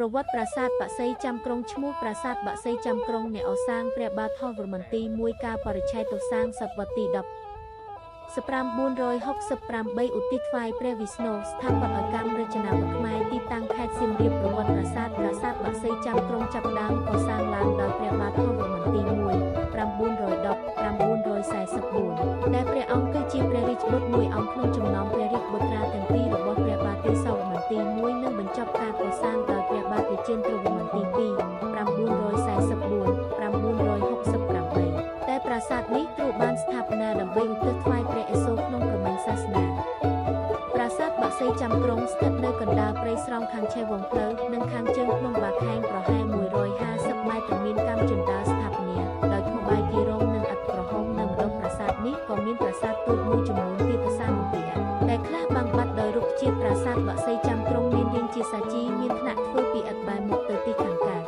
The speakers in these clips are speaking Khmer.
ប្រវត្តិប្រាសាទបក្សីចាំក្រុងឈ្មោះប្រាសាទបក្សីចាំក្រុងអ្នកអសាងព្រះបាទហោវរ្ម័នទី1កាលបរិច្ឆេទទៅសាងសតវត្សទី10 1468 ឧទ្ទិសថ្វាយព្រះវិស្ណុស្ថាបត្យកម្មរចនាបថខ្មែរទីតាំងខេត្តសៀមរាបប្រវត្តិប្រាសាទបក្សីចាំក្រុងចាប់ផ្ដើមកសាងឡើងដោយព្រះបាទហោវរ្ម័នទី1 910-944 ដែលព្រះអង្គគឺជាព្រះរាជបុត្រមួយអង្គក្នុងចំណោមព្រះរាជបុត្រាទាំងពីររបស់ព្រះបាទទេសាវរ្ម័នទី1និងបញ្ចប់ការកសាងដោយព្រះបាទរាជេន្ទ្រវរ្ម័នទី2 944-968 តែប្រាសាទនេះត្រូវបានស្ថាបនាដើម្បីឧទ្ទិសថ្វាយព្រះឥសូរក្នុងព្រហ្មញ្ញសាសនាប្រាសាទបក្សីចាំក្រុងស្ថិតនៅកណ្ដាលព្រៃស្រោងខាងឆេះវងផ្លូវនិងខាងជើងភ្នំបាខែងប្រហែល150ម៉ែត្រមានកម្មជណ្ដើរស្ថាបនាដោយថ្មបាយគីរងនិងឥដ្ឋក្រហមនៅម្ដុំប្រាសាទនេះក៏មានប្រាសាទតូចមួយចំនួនទៀតសានុពាដែលខ្លះបាំងបាត់ដោយរុក្ខជាតិប្រាសាទបក្សីចាំក្រុងមានរាងជាសាជីមានថ្នាក់ធ្វើពីឥដ្ឋបែរមុខទៅទីខាងកើត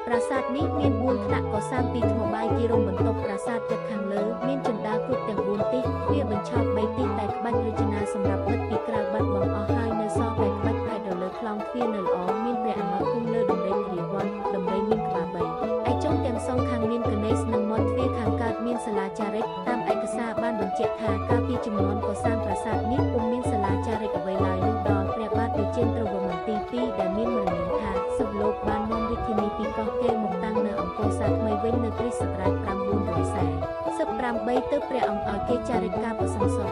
ប្រាសាទនេះមាន4ថ្នាក់កសាងពីថ្មបាយគីរងបន្ទប់ប្រាសាទជិតខាងលើមានជណ្ដើរគ្រប់ទាំង4ទិសវាបញ្ឆោត3ទិសតែក្បាច់រចនាសម្រាប់បិទពីក្រៅបាត់បង់អស់ហើយនៅសល់តែក្បាច់ផែនលើខ្លោងទ្វារនៅល្អមានព្រះអាមាត្យគុំលើដំរីគ្រាវ័នដំរីមានក្បាល3ឯចុងទាំងសងខាងមានកណេសនិងមាត់ទ្វារខាងកើតមានសាលាចារិកតាមឯកសារបានបញ្ជាក់ថាកាលពីជំនាន់កសាងប្រាសាទនេះពុំមានសាលាចារិកអ្វីឡើយលុះដល់ព្រះបាទរាជេន្ទ្រវរ្ម័នទី2ដែលមានមរណនាថាសពលោកបាននាំរាជធានីពីកោះកេរមកតាំងនៅអង្គរសាថ្មីវិញនៅគ្រិស្តសករាជ948ទើបព្រះអង្គឲ្យគេចារិកការបសង្សព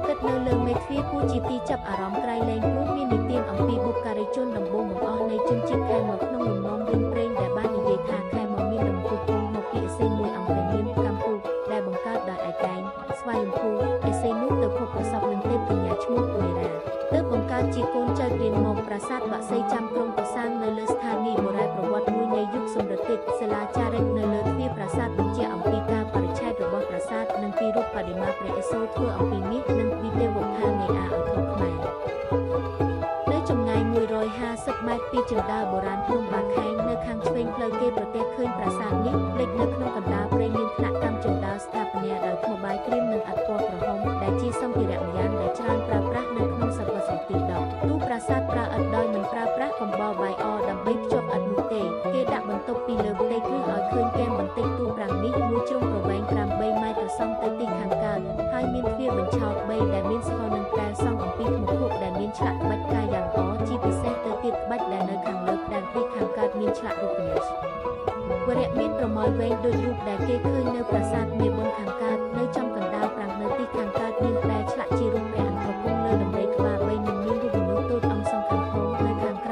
គិតនៅលើមេទ្វារគួរជាទីចាប់អារម្មណ៍ក្រៃលែងព្រោះមាននិទានអំពីបុព្វការីជនដំបូងបង្អស់នៃជនជាតិខែមកក្នុងលំនាំរឿងព្រេងដែលបាននិយាយថាខែមកមានដំពុះពុំមកពីឥសីមួយអង្គព្រះនាមកម្ពុជាដែលបង្កើតដោយឯកឯងស្វ័យយមភូឥសីនោះទៅភពប្រសពនឹងទេពកញ្ញាឈ្មោះមេរាទើបបង្កើតជាកូនចៅរៀនមកប្រាសាទបក្សីចាំក្រុងកសាងនៅលើស្ថានីយបុរាណប្រវត្តិមួយនៃយុគសម្រិទ្ធិសាលាចារិកនៅលើទ្វារប្រាសាទបញ្ជាក់អំពីការបរិច្ឆេទរបស់ប្រាសាទនិងពីរូបបដិមាព្រះឥសូរធ្វើអំពីមាសនិងវិទេវថានៃអាអធរខ្មែរនៅចម្ងាយ150ម៉ែត្រពីជណ្ដើរបុរាណភ្នំបាខែងនៅខាងឆ្វេងផ្លូវគេប្រទះឃើញប្រាសាទនេះលេចនៅក្នុងកណ្ដាលព្រៃមានថ្នាក់កម្មជណ្ដើរស្ថាបនាដោយថ្មបាយក្រៀមនិងឥដ្ឋពណ៌ក្រហមដែលជាសម្ភារៈម្យ៉ាងដែលច្រើនប្រើប្រាស់នៅក្នុងសតវត្សរ៍ទី10ទូប្រាសាទប្រើឥដ្ឋដោយមិនប្រើប្រាស់កំបោរបាយអដើម្បីភ្ជាប់ឥដ្ឋនោះទេគេដាក់បន្ទប់ពីលើផ្ទៃគ្រឹះឲ្យឃើញគែមបន្តិចទូប្រាំងនេះមួយជ្រុងប្រវែង8ម៉ែត្រសង់ទៅទីខាងកើតហើយមានទ្វារបញ្ឆោត3ដែលមានស្គរនិងតែសង់អំពីថ្មភក់ដែលមានឆ្លាក់ក្បាច់កាយយ៉ាងល្អជាពិសេសទៅទៀតក្បាច់ដែលនៅខាងលើដែលទីខាងកើតមានឆ្លាក់រូបនាគវរៈមានប្រមោយវែងដូចរូបដែលគេឃើ